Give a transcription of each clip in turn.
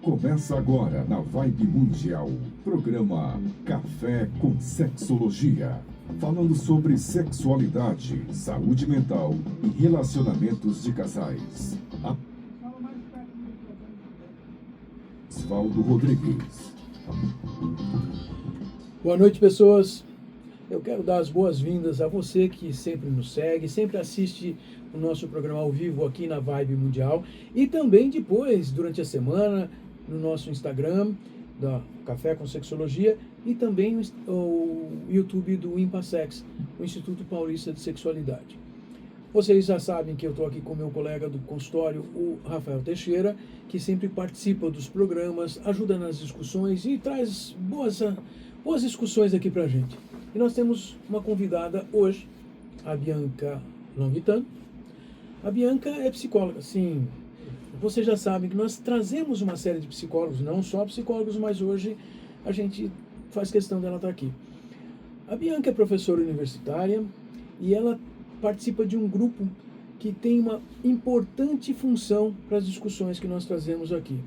Começa agora na Vibe Mundial, programa Café com Sexologia, falando sobre sexualidade, saúde mental e relacionamentos de casais. Osvaldo Rodrigues. Boa noite, pessoas. Eu quero dar as boas-vindas a você que sempre nos segue, sempre assiste o nosso programa ao vivo aqui na Vibe Mundial e também depois, durante a semana, no nosso Instagram, da Café com Sexologia, e também o YouTube do Impassex, o Instituto Paulista de Sexualidade. Vocês já sabem que eu estou aqui com meu colega do consultório, o Rafael Teixeira, que sempre participa dos programas, ajuda nas discussões e traz boas discussões aqui pra gente. E nós temos uma convidada hoje, a Bianca Longuitan. A Bianca é psicóloga, sim. Vocês já sabem que nós trazemos uma série de psicólogos, não só psicólogos, mas hoje a gente faz questão dela estar aqui. A Bianca é professora universitária e ela participa de um grupo que tem uma importante função para as discussões que nós trazemos aqui.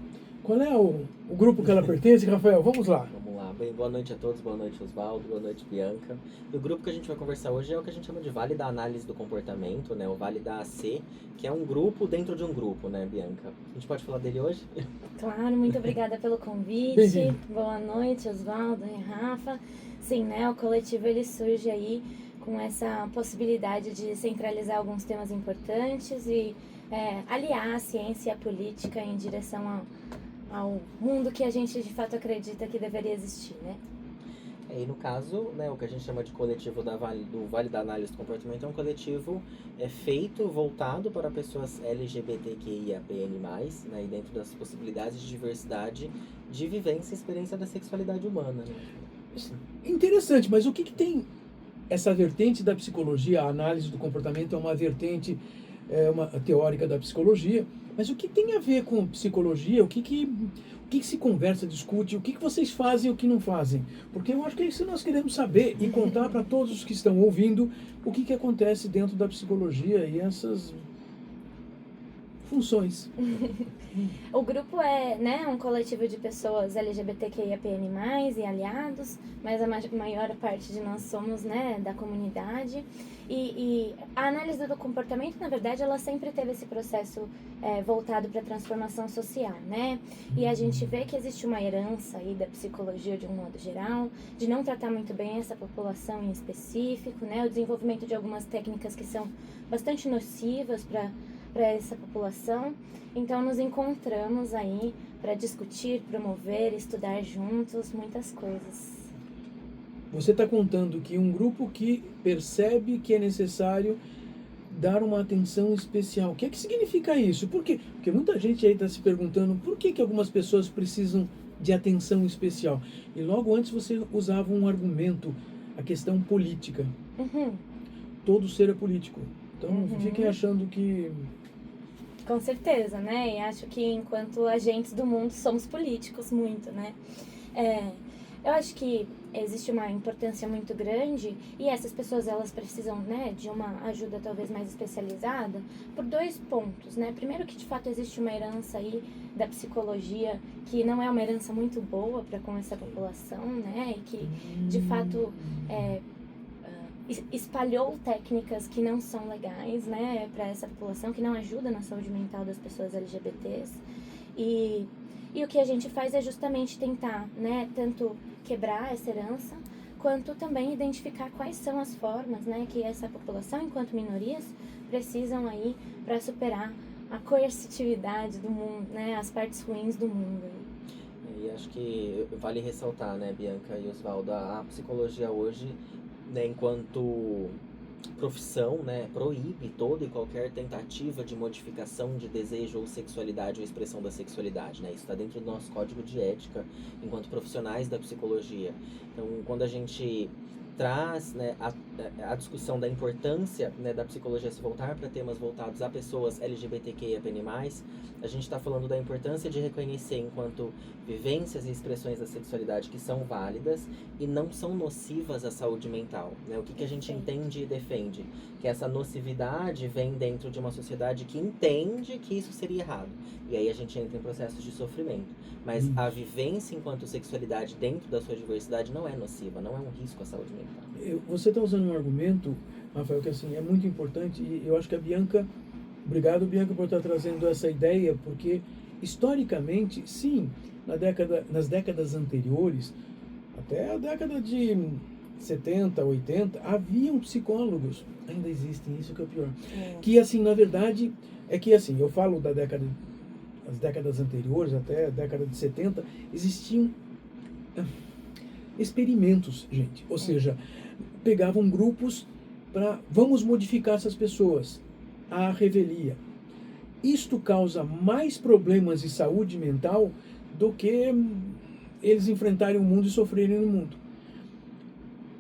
Qual é o grupo que ela pertence, Rafael? Vamos lá. Vamos lá. Bem, boa noite a todos, boa noite Osvaldo, boa noite Bianca. E o grupo que a gente vai conversar hoje é o que a gente chama de Vale da Análise do Comportamento, né? O Vale da AC, que é um grupo dentro de um grupo, né, Bianca? A gente pode falar dele hoje? Claro, muito obrigada pelo convite. Bem-vindo. Boa noite, Osvaldo e Rafa. Sim, né, o coletivo ele surge aí com essa possibilidade de centralizar alguns temas importantes e aliar a ciência e a política em direção ao mundo que a gente de fato acredita que deveria existir, né? E no caso, né, o que a gente chama de coletivo do Vale da Análise do Comportamento é um coletivo feito, voltado para pessoas LGBTQIAPN+, né, e dentro das possibilidades de diversidade de vivência e experiência da sexualidade humana, né? Interessante, mas o que tem essa vertente da psicologia? A análise do comportamento é uma vertente uma teórica da psicologia, mas o que tem a ver com psicologia? O que se conversa, discute? O que vocês fazem e o que não fazem? Porque eu acho que é isso que nós queremos saber e contar para todos os que estão ouvindo o que acontece dentro da psicologia e essas funções. O grupo é, né, um coletivo de pessoas LGBTQIAPN+, e aliados, mas a maior parte de nós somos, né, da comunidade. E a análise do comportamento, na verdade, ela sempre teve esse processo voltado para a transformação social, né? E a gente vê que existe uma herança aí da psicologia de um modo geral, de não tratar muito bem essa população em específico, né? O desenvolvimento de algumas técnicas que são bastante nocivas para essa população. Então nos encontramos aí para discutir, promover, estudar juntos muitas coisas. Você está contando que um grupo que percebe que é necessário dar uma atenção especial. O que é que significa isso? Por quê? Porque muita gente aí está se perguntando por que algumas pessoas precisam de atenção especial. E logo antes você usava um argumento, a questão política. Uhum. Todo ser é político. Então fiquem achando que... Com certeza, né? E acho que enquanto agentes do mundo somos políticos muito, né? Eu acho que existe uma importância muito grande e essas pessoas elas precisam, né, de uma ajuda talvez mais especializada por dois pontos, né? Primeiro que de fato existe uma herança aí da psicologia que não é uma herança muito boa para com essa população, né? E que de fato espalhou técnicas que não são legais, né, para essa população, que não ajudam na saúde mental das pessoas LGBTs. E o que a gente faz é justamente tentar, né, tanto quebrar essa herança, quanto também identificar quais são as formas, né, que essa população, enquanto minorias, precisam aí para superar a coercitividade do mundo, né, as partes ruins do mundo. E acho que vale ressaltar, né, Bianca e Osvaldo, a psicologia hoje, né, enquanto profissão, né, proíbe toda e qualquer tentativa de modificação de desejo ou sexualidade ou expressão da sexualidade, né? Isso está dentro do nosso código de ética enquanto profissionais da psicologia. Então, quando a gente traz, né, a discussão da importância, né, da psicologia se voltar para temas voltados a pessoas LGBTQIAPN+, a gente está falando da importância de reconhecer enquanto vivências e expressões da sexualidade que são válidas e não são nocivas à saúde mental, né? O que a gente entende e defende? Que essa nocividade vem dentro de uma sociedade que entende que isso seria errado. E aí a gente entra em processos de sofrimento. Mas a vivência enquanto sexualidade dentro da sua diversidade não é nociva, não é um risco à saúde mental. Você está usando um argumento, Rafael, que assim, é muito importante, e eu acho que a Bianca, obrigado Bianca por estar trazendo essa ideia, porque historicamente, sim, nas décadas anteriores, até a década de 70, 80, haviam psicólogos, ainda existem, isso que é o pior, que assim, na verdade, é que assim, eu falo das décadas anteriores, até a década de 70, existiam experimentos, gente, ou seja, pegavam grupos para, vamos modificar essas pessoas, à revelia. Isto causa mais problemas de saúde mental do que eles enfrentarem o mundo e sofrerem no mundo.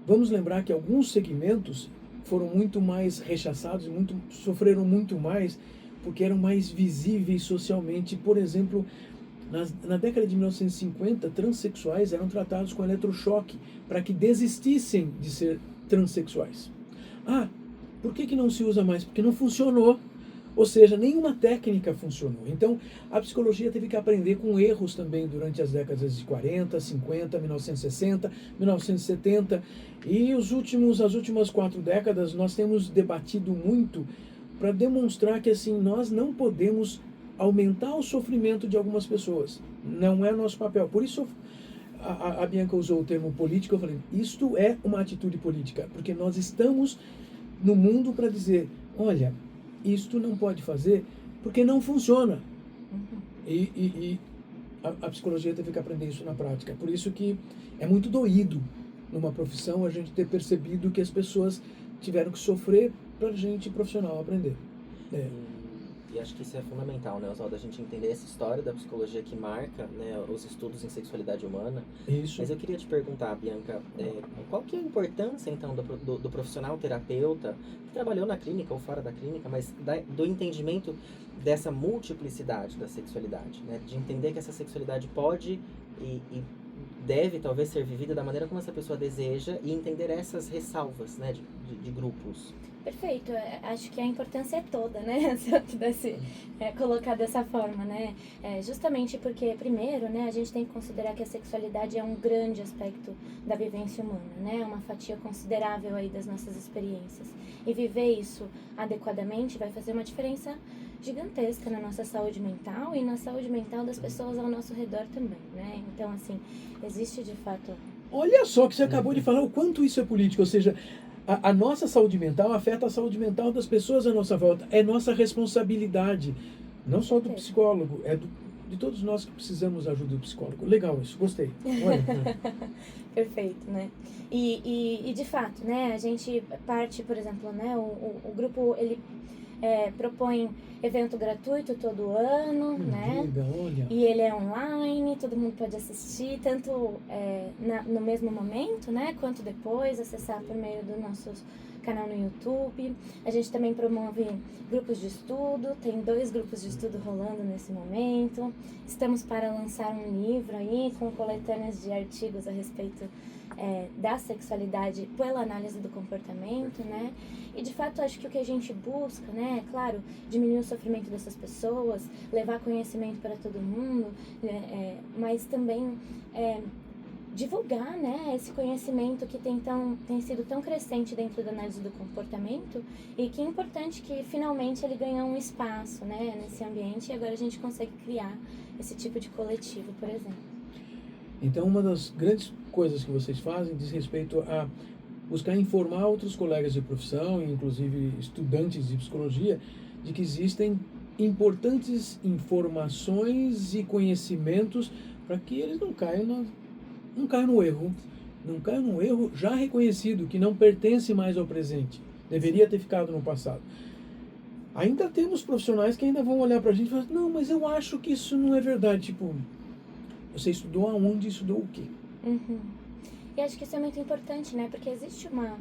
Vamos lembrar que alguns segmentos foram muito mais rechaçados, sofreram muito mais, porque eram mais visíveis socialmente. Por exemplo, na década de 1950, transexuais eram tratados com eletrochoque para que desistissem de ser transexuais. Ah, por que não se usa mais? Porque não funcionou. Ou seja, nenhuma técnica funcionou. Então, a psicologia teve que aprender com erros também durante as décadas de 40, 50, 1960, 1970. E as últimas 4 décadas, nós temos debatido muito para demonstrar que assim, nós não podemos aumentar o sofrimento de algumas pessoas. Não é nosso papel. Por isso, a Bianca usou o termo político. Eu falei, isto é uma atitude política. Porque nós estamos no mundo para dizer, olha, isto não pode fazer porque não funciona. E a psicologia teve que aprender isso na prática. Por isso que é muito doído numa profissão a gente ter percebido que as pessoas tiveram que sofrer para a gente profissional aprender. E acho que isso é fundamental, né, Oswaldo? A gente entender essa história da psicologia que marca, né, os estudos em sexualidade humana. Isso. Mas eu queria te perguntar, Bianca, qual que é a importância, então, do profissional terapeuta que trabalhou na clínica ou fora da clínica, mas do entendimento dessa multiplicidade da sexualidade, né? De entender que essa sexualidade pode e deve, talvez, ser vivida da maneira como essa pessoa deseja e entender essas ressalvas, né, de grupos. Perfeito, acho que a importância é toda, né, se eu pudesse colocar dessa forma, né, justamente porque, primeiro, né, a gente tem que considerar que a sexualidade é um grande aspecto da vivência humana, né, uma fatia considerável aí das nossas experiências, e viver isso adequadamente vai fazer uma diferença gigantesca na nossa saúde mental e na saúde mental das pessoas ao nosso redor também, né, então, assim, existe de fato... Olha só que você acabou de falar o quanto isso é político, ou seja... A nossa saúde mental afeta a saúde mental das pessoas à nossa volta. É nossa responsabilidade, não só do psicólogo, de todos nós que precisamos da ajuda do psicólogo. Legal isso, gostei. Perfeito, né? E de fato, né, a gente parte, por exemplo, né, o grupo, ele propõe evento gratuito todo ano, né? Olha. E ele é online, todo mundo pode assistir, tanto no mesmo momento, né, quanto depois, acessar por meio do nosso canal no YouTube. A gente também promove grupos de estudo, tem 2 grupos de estudo rolando nesse momento. Estamos para lançar um livro aí com coletâneas de artigos a respeito da sexualidade pela análise do comportamento, né? E de fato acho que o que a gente busca, né, claro, diminuir o sofrimento dessas pessoas, levar conhecimento para todo mundo, mas também divulgar, né, esse conhecimento que tem sido tão crescente dentro da análise do comportamento e que é importante que finalmente ele ganhe um espaço, né, nesse ambiente, e agora a gente consegue criar esse tipo de coletivo, por exemplo. Então, uma das grandes coisas que vocês fazem diz respeito a buscar informar outros colegas de profissão, inclusive estudantes de psicologia, de que existem importantes informações e conhecimentos para que eles não caiam no erro já reconhecido, que não pertence mais ao presente, deveria ter ficado no passado. Ainda temos profissionais que ainda vão olhar para a gente e falar, não, mas eu acho que isso não é verdade, tipo, você estudou aonde, estudou o quê? Uhum. E acho que isso é muito importante, né? Porque existe uma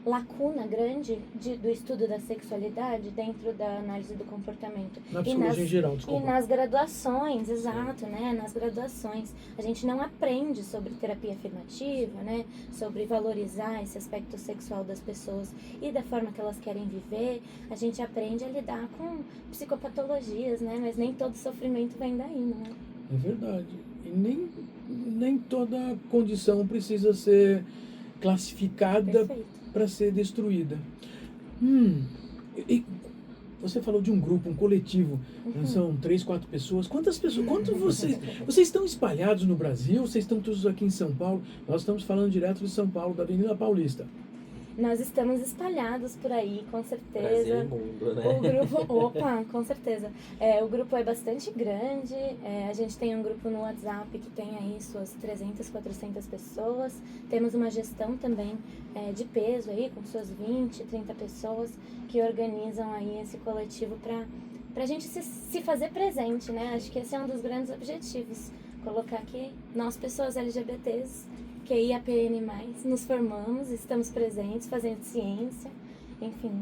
lacuna grande do estudo da sexualidade dentro da análise do comportamento. Na psicologia em geral, E desculpa. nas graduações, exato, né? Nas graduações. A gente não aprende sobre terapia afirmativa, né? Sobre valorizar esse aspecto sexual das pessoas e da forma que elas querem viver. A gente aprende a lidar com psicopatologias, né? Mas nem todo sofrimento vem daí, não é? É verdade. E nem toda condição precisa ser classificada Perfeito. para ser destruída. E você falou de um grupo, um coletivo, são 3, 4 pessoas. Quantas pessoas? Quantos vocês estão espalhados no Brasil? Vocês estão todos aqui em São Paulo? Nós estamos falando direto de São Paulo, da Avenida Paulista. Nós estamos espalhados por aí, com certeza. Brasil e mundo, né? O grupo, opa, com certeza. O grupo é bastante grande. A gente tem um grupo no WhatsApp que tem aí suas 300, 400 pessoas. Temos uma gestão também de peso aí, com suas 20, 30 pessoas que organizam aí esse coletivo para a gente se fazer presente, né? Acho que esse é um dos grandes objetivos. Colocar que nós, pessoas LGBTs, QIAPN+, nos formamos, estamos presentes, fazendo ciência, enfim.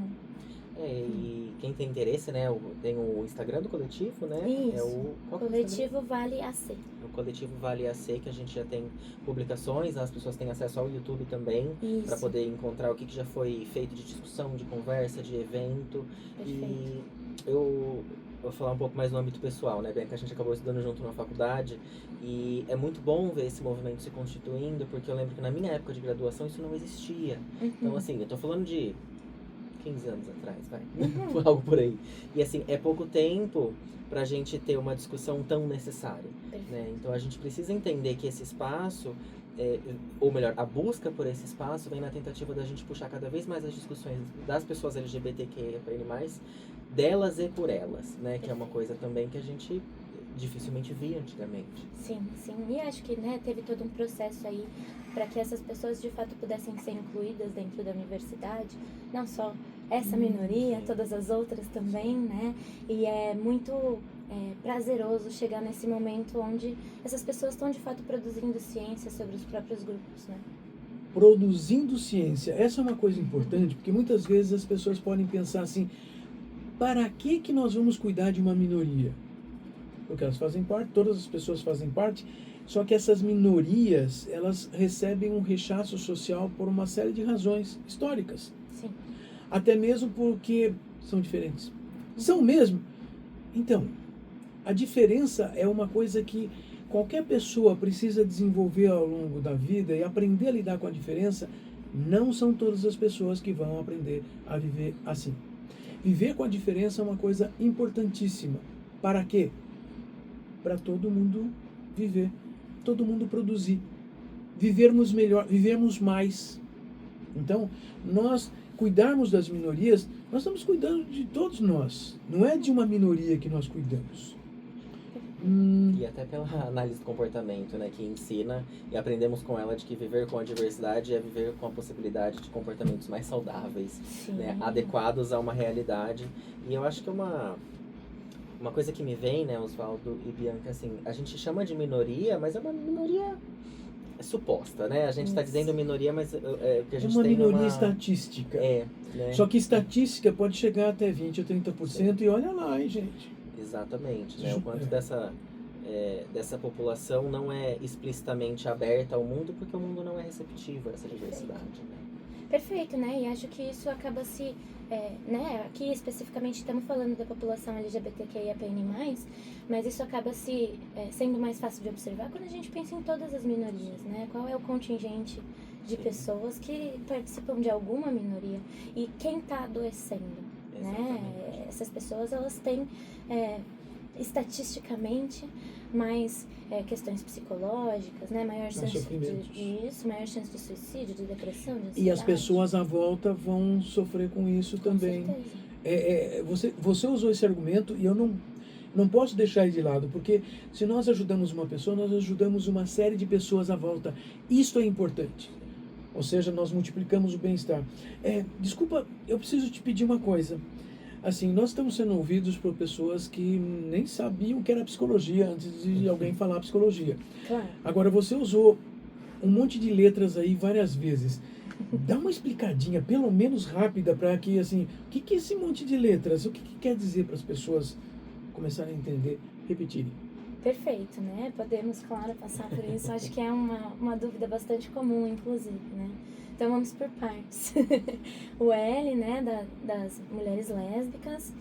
E quem tem interesse, né, tem o Instagram do coletivo, né? Isso. Qual que é o Coletivo Vale AC. O coletivo Vale AC, que a gente já tem publicações, as pessoas têm acesso ao YouTube também, Isso. para poder encontrar o que já foi feito de discussão, de conversa, de evento. Perfeito. E eu vou falar um pouco mais no âmbito pessoal, né, Bianca? A gente acabou estudando junto na faculdade e é muito bom ver esse movimento se constituindo, porque eu lembro que na minha época de graduação isso não existia. Então, assim, eu tô falando de 15 anos atrás, vai, algo por aí. E assim, é pouco tempo pra gente ter uma discussão tão necessária, né? Então a gente precisa entender que esse espaço, ou melhor, a busca por esse espaço vem na tentativa da gente puxar cada vez mais as discussões das pessoas LGBTQIA+, delas e por elas, né? Que é uma coisa também que a gente dificilmente via antigamente. Sim, sim. E acho que, né, teve todo um processo aí para que essas pessoas de fato pudessem ser incluídas dentro da universidade, não só essa minoria, todas as outras também, né? E é muito prazeroso chegar nesse momento onde essas pessoas estão de fato produzindo ciência sobre os próprios grupos, né? Produzindo ciência. Essa é uma coisa importante, porque muitas vezes as pessoas podem pensar assim, para que nós vamos cuidar de uma minoria? Porque elas fazem parte, todas as pessoas fazem parte, só que essas minorias, elas recebem um rechaço social por uma série de razões históricas. Sim. Até mesmo porque são diferentes. São mesmo? Então, a diferença é uma coisa que qualquer pessoa precisa desenvolver ao longo da vida e aprender a lidar com a diferença. Não são todas as pessoas que vão aprender a viver assim. Viver com a diferença é uma coisa importantíssima. Para quê? Para todo mundo viver, todo mundo produzir, vivermos melhor, vivermos mais. Então, nós cuidarmos das minorias, nós estamos cuidando de todos nós. Não é de uma minoria que nós cuidamos. E até pela análise do comportamento, né, que ensina e aprendemos com ela de que viver com a diversidade é viver com a possibilidade de comportamentos mais saudáveis, né, adequados a uma realidade. E eu acho que é uma coisa que me vem, né, Osvaldo e Bianca, assim, a gente chama de minoria, mas é uma minoria suposta, né? A gente está dizendo minoria, mas que a gente uma tem minoria estatística. né? Só que estatística pode chegar até 20% ou 30%. Sim. E olha lá, hein, gente. Exatamente, né? O quanto dessa população não é explicitamente aberta ao mundo, porque o mundo não é receptivo a essa diversidade, né? Perfeito, né? E acho que isso acaba se... né? Aqui especificamente estamos falando da população LGBTQIAPN+, mas isso acaba sendo mais fácil de observar quando a gente pensa em todas as minorias, né? Qual é o contingente de pessoas que participam de alguma minoria e quem está adoecendo, né? Essas pessoas, elas têm estatisticamente mais questões psicológicas, né? Maior chance maior chance de suicídio, de depressão, de ansiedade. E as pessoas à volta vão sofrer com isso também. Você usou esse argumento e eu não posso deixar ele de lado, porque se nós ajudamos uma pessoa, nós ajudamos uma série de pessoas à volta. Isso é importante. Ou seja, nós multiplicamos o bem-estar. Desculpa, eu preciso te pedir uma coisa. Assim, nós estamos sendo ouvidos por pessoas que nem sabiam o que era psicologia antes de alguém falar psicologia. Claro. Agora, você usou um monte de letras aí várias vezes. Dá uma explicadinha, pelo menos rápida, para que, assim, o que é esse monte de letras? O que quer dizer para as pessoas começarem a entender, repetirem? Perfeito, né? Podemos, claro, passar por isso. Acho que é uma dúvida bastante comum, inclusive, né? Então vamos por partes. O L, né, das mulheres lésbicas,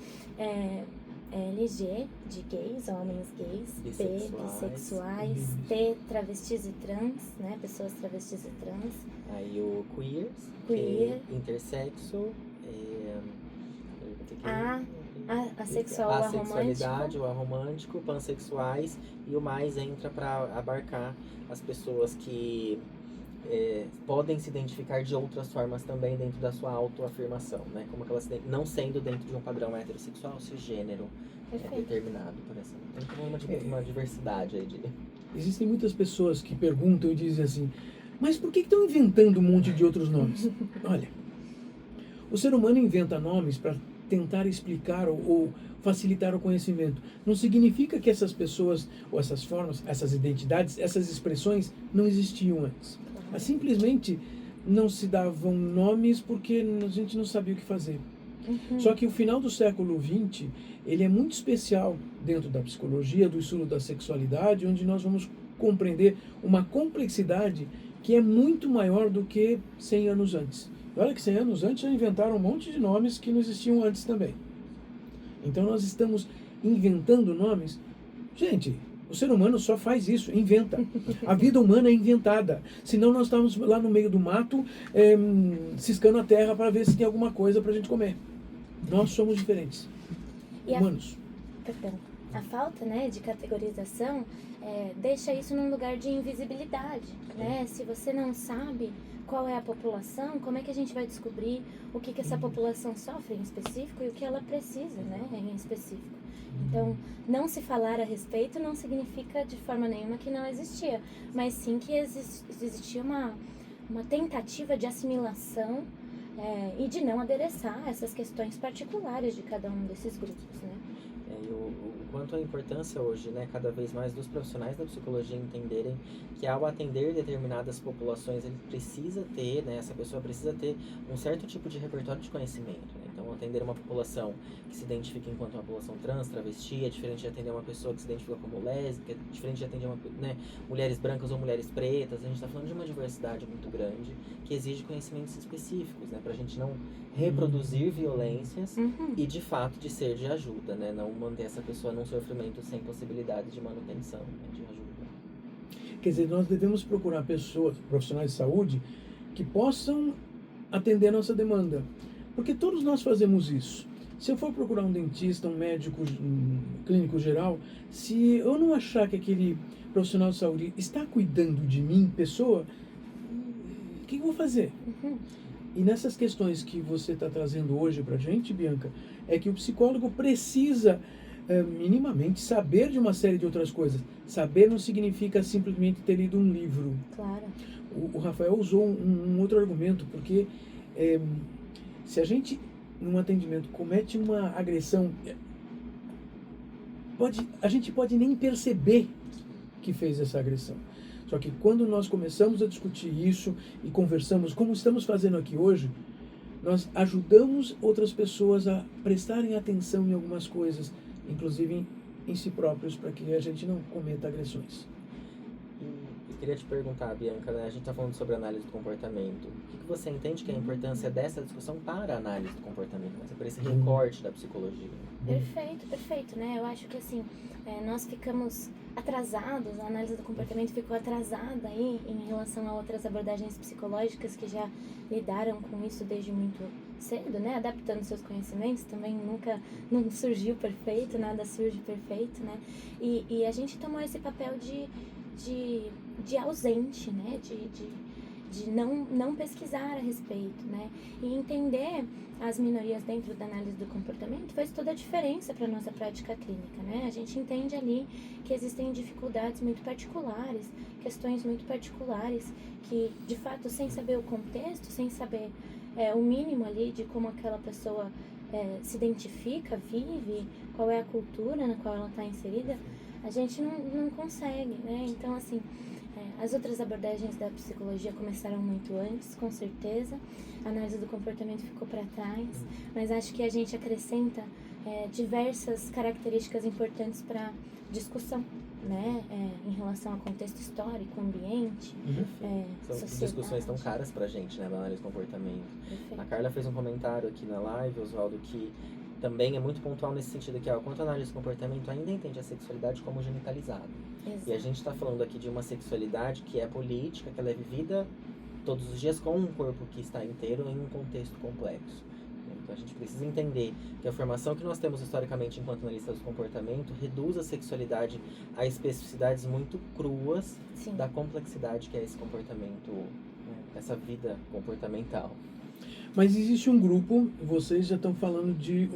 LG, de gays, homens gays, B, bissexuais, T, travestis e trans, né, pessoas travestis e trans. Aí o queer, intersexo, Assexual, a aromântico. sexualidade, o aromântico, pansexuais, e o mais entra para abarcar as pessoas que podem se identificar de outras formas também dentro da sua autoafirmação, né? Como que elas não sendo dentro de um padrão heterossexual, cisgênero determinado por essa. Tem como uma diversidade aí de... Existem muitas pessoas que perguntam e dizem assim, mas por que estão inventando um monte de outros nomes? Olha, o ser humano inventa nomes para tentar explicar ou facilitar o conhecimento. Não significa que essas pessoas, ou essas formas, essas identidades, essas expressões não existiam antes. Mas simplesmente não se davam nomes porque a gente não sabia o que fazer. Só que o final do século XX, ele é muito especial dentro da psicologia, do estudo da sexualidade, onde nós vamos compreender uma complexidade que é muito maior do que 100 anos antes. E olha que 100 anos antes já inventaram um monte de nomes que não existiam antes também. Então nós estamos inventando nomes. Gente, o ser humano só faz isso, inventa. A vida humana é inventada. Senão nós estamos lá no meio do mato, ciscando a terra para ver se tem alguma coisa para a gente comer. Nós somos diferentes. Humanos. A falta, né, de categorização deixa isso num lugar de invisibilidade, né? Se você não sabe qual é a população, como é que a gente vai descobrir o que essa população sofre em específico e o que ela precisa, né, em específico. Então, não se falar a respeito não significa de forma nenhuma que não existia, mas sim que existia uma tentativa de assimilação e de não adereçar essas questões particulares de cada um desses grupos, né? E o quanto a importância hoje, né, cada vez mais dos profissionais da psicologia entenderem que ao atender determinadas populações, ele precisa ter, né, essa pessoa precisa ter um certo tipo de repertório de conhecimento, né? Então, atender uma população que se identifica enquanto uma população trans, travesti, é diferente de atender uma pessoa que se identifica como lésbica, é diferente de atender mulheres brancas ou mulheres pretas. A gente está falando de uma diversidade muito grande que exige conhecimentos específicos, né, pra gente não reproduzir violências e, de fato, de ser de ajuda, né, não manter essa pessoa num sofrimento sem possibilidade de manutenção, né, de ajuda. Quer dizer, nós devemos procurar pessoas, profissionais de saúde, que possam atender a nossa demanda. Porque todos nós fazemos isso. Se eu for procurar um dentista, um médico, um clínico geral, se eu não achar que aquele profissional de saúde está cuidando de mim, pessoa, o que eu vou fazer? E nessas questões que você está trazendo hoje para a gente, Bianca, é que o psicólogo precisa minimamente saber de uma série de outras coisas. Saber não significa simplesmente ter lido um livro. Claro. O Rafael usou um outro argumento, porque se a gente, num atendimento, comete uma agressão, a gente pode nem perceber que fez essa agressão. Só que quando nós começamos a discutir isso e conversamos, como estamos fazendo aqui hoje, nós ajudamos outras pessoas a prestarem atenção em algumas coisas, inclusive em si próprios, para que a gente não cometa agressões. Eu queria te perguntar, Bianca, né? A gente está falando sobre análise do comportamento. O que você entende que é a importância dessa discussão para a análise do comportamento, né? Para esse recorte da psicologia? Perfeito, né? Eu acho que assim, nós ficamos atrasados, a análise do comportamento ficou atrasada aí em relação a outras abordagens psicológicas que já lidaram com isso desde muito cedo, né? Adaptando seus conhecimentos, também não surgiu perfeito, nada surge perfeito, né? E a gente tomou esse papel de ausente, né? De não pesquisar a respeito, né? E entender as minorias dentro da análise do comportamento faz toda a diferença para a nossa prática clínica, né? A gente entende ali que existem dificuldades muito particulares, questões muito particulares, que, de fato, sem saber o contexto, sem saber o mínimo ali de como aquela pessoa se identifica, vive, qual é a cultura na qual ela está inserida, a gente não consegue, né? Então, assim, As outras abordagens da psicologia começaram muito antes, com certeza. A análise do comportamento ficou para trás, mas acho que a gente acrescenta diversas características importantes para discussão, né? Em relação ao contexto histórico, ambiente, São sociedade. discussões tão caras pra gente, né, da análise do comportamento. Perfeito. A Carla fez um comentário aqui na live, Oswaldo, que também é muito pontual nesse sentido aqui, ó, quanto a análise do comportamento ainda entende a sexualidade como genitalizada. Exato. E a gente está falando aqui de uma sexualidade que é política, que ela é vivida todos os dias com um corpo que está inteiro em um contexto complexo. Então a gente precisa entender que a formação que nós temos historicamente enquanto analistas do comportamento reduz a sexualidade a especificidades muito cruas Sim. da complexidade que é esse comportamento, né, essa vida comportamental. Mas existe um grupo, vocês já estão falando de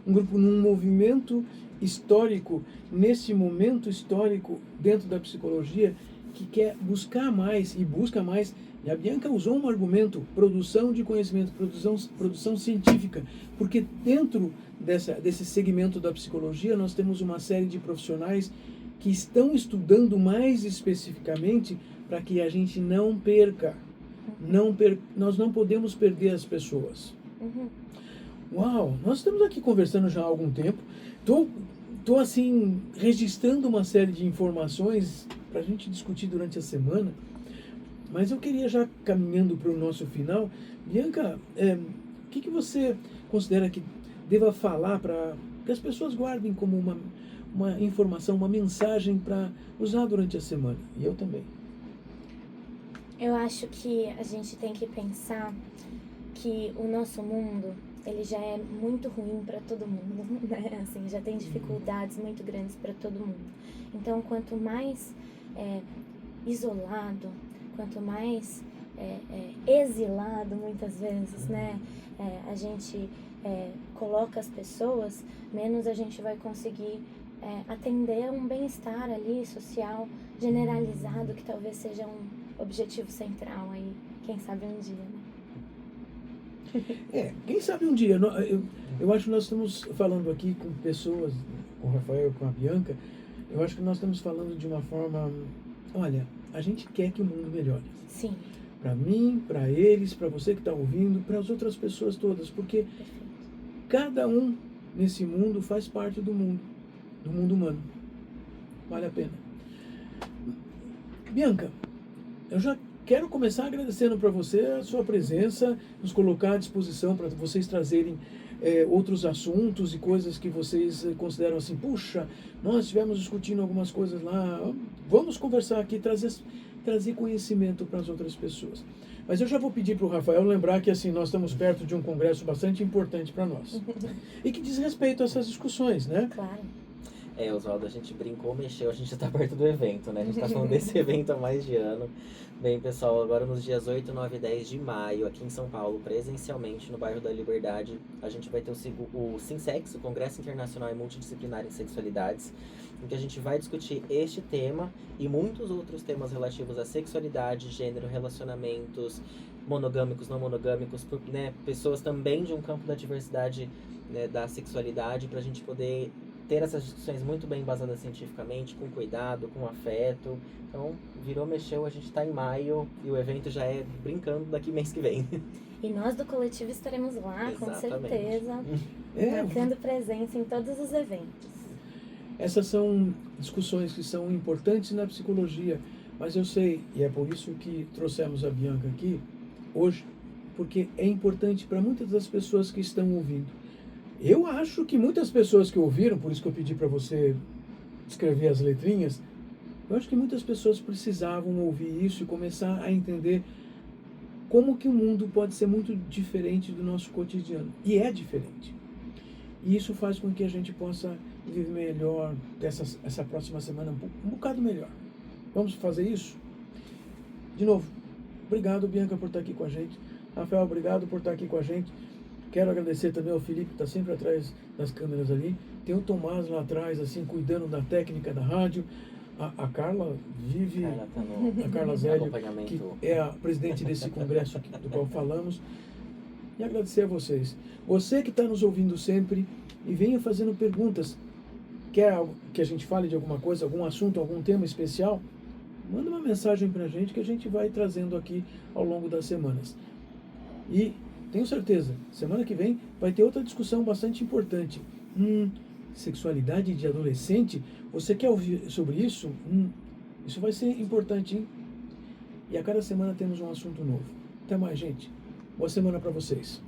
um grupo num movimento histórico, nesse momento histórico dentro da psicologia, que quer buscar mais e busca mais. E a Bianca usou um argumento, produção de conhecimento, produção científica, porque dentro desse segmento da psicologia nós temos uma série de profissionais que estão estudando mais especificamente para que a gente não perca. Nós não podemos perder as pessoas. Uhum. Uau, nós estamos aqui conversando já há algum tempo. Tô assim, registrando uma série de informações para a gente discutir durante a semana. Mas eu queria já caminhando para o nosso final. Bianca, o que você considera que deva falar para que as pessoas guardem como uma informação, uma mensagem para usar durante a semana? E eu também. Eu acho que a gente tem que pensar que o nosso mundo, ele já é muito ruim para todo mundo, né? Assim, já tem dificuldades muito grandes para todo mundo. Então, quanto mais isolado, quanto mais exilado, muitas vezes, né? A gente coloca as pessoas, menos a gente vai conseguir atender um bem-estar ali social generalizado, que talvez seja um objetivo central aí, quem sabe um dia, né? Quem sabe um dia. Eu acho que nós estamos falando aqui com pessoas, com o Rafael, com a Bianca, eu acho que nós estamos falando de uma forma, olha, a gente quer que o mundo melhore. Sim. Para mim, para eles, para você que está ouvindo, para as outras pessoas todas, porque cada um nesse mundo faz parte do mundo humano. Vale a pena. Bianca, eu já quero começar agradecendo para você a sua presença, nos colocar à disposição para vocês trazerem outros assuntos e coisas que vocês consideram assim, puxa, nós estivemos discutindo algumas coisas lá, vamos conversar aqui, trazer conhecimento para as outras pessoas. Mas eu já vou pedir para o Rafael lembrar que assim, nós estamos perto de um congresso bastante importante para nós. E que diz respeito a essas discussões, né? Claro. Oswaldo, a gente brincou, mexeu, a gente já está perto do evento, né? A gente está falando desse evento há mais de ano. Bem, pessoal, agora nos dias 8, 9 e 10 de maio, aqui em São Paulo, presencialmente, no bairro da Liberdade, a gente vai ter o SINSEX, o Congresso Internacional e Multidisciplinar em Sexualidades, em que a gente vai discutir este tema e muitos outros temas relativos à sexualidade, gênero, relacionamentos, monogâmicos, não monogâmicos, né? Pessoas também de um campo da diversidade, né, da sexualidade, para a gente poder ter essas discussões muito bem embasadas cientificamente, com cuidado, com afeto. Então, virou, mexeu, a gente está em maio e o evento já é brincando daqui mês que vem. E nós do coletivo estaremos lá, Exatamente. com certeza, marcando presença em todos os eventos. Essas são discussões que são importantes na psicologia, mas eu sei, e é por isso que trouxemos a Bianca aqui hoje, porque é importante para muitas das pessoas que estão ouvindo. Eu acho que muitas pessoas que ouviram, por isso que eu pedi para você escrever as letrinhas, eu acho que muitas pessoas precisavam ouvir isso e começar a entender como que o mundo pode ser muito diferente do nosso cotidiano. E é diferente. E isso faz com que a gente possa viver melhor, essa próxima semana um bocado melhor. Vamos fazer isso? De novo, obrigado, Bianca, por estar aqui com a gente. Rafael, obrigado por estar aqui com a gente. Quero agradecer também ao Felipe, que está sempre atrás das câmeras ali. Tem o Tomás lá atrás, assim, cuidando da técnica da rádio. A Carla vive... A Carla Zélio, que é a presidente desse congresso aqui, do qual falamos. E agradecer a vocês. Você que está nos ouvindo sempre e venha fazendo perguntas. Quer que a gente fale de alguma coisa, algum assunto, algum tema especial? manda uma mensagem pra gente que a gente vai trazendo aqui ao longo das semanas. E tenho certeza, semana que vem vai ter outra discussão bastante importante. Sexualidade de adolescente, você quer ouvir sobre isso? Isso vai ser importante, hein? E a cada semana temos um assunto novo. Até mais, gente. Boa semana para vocês.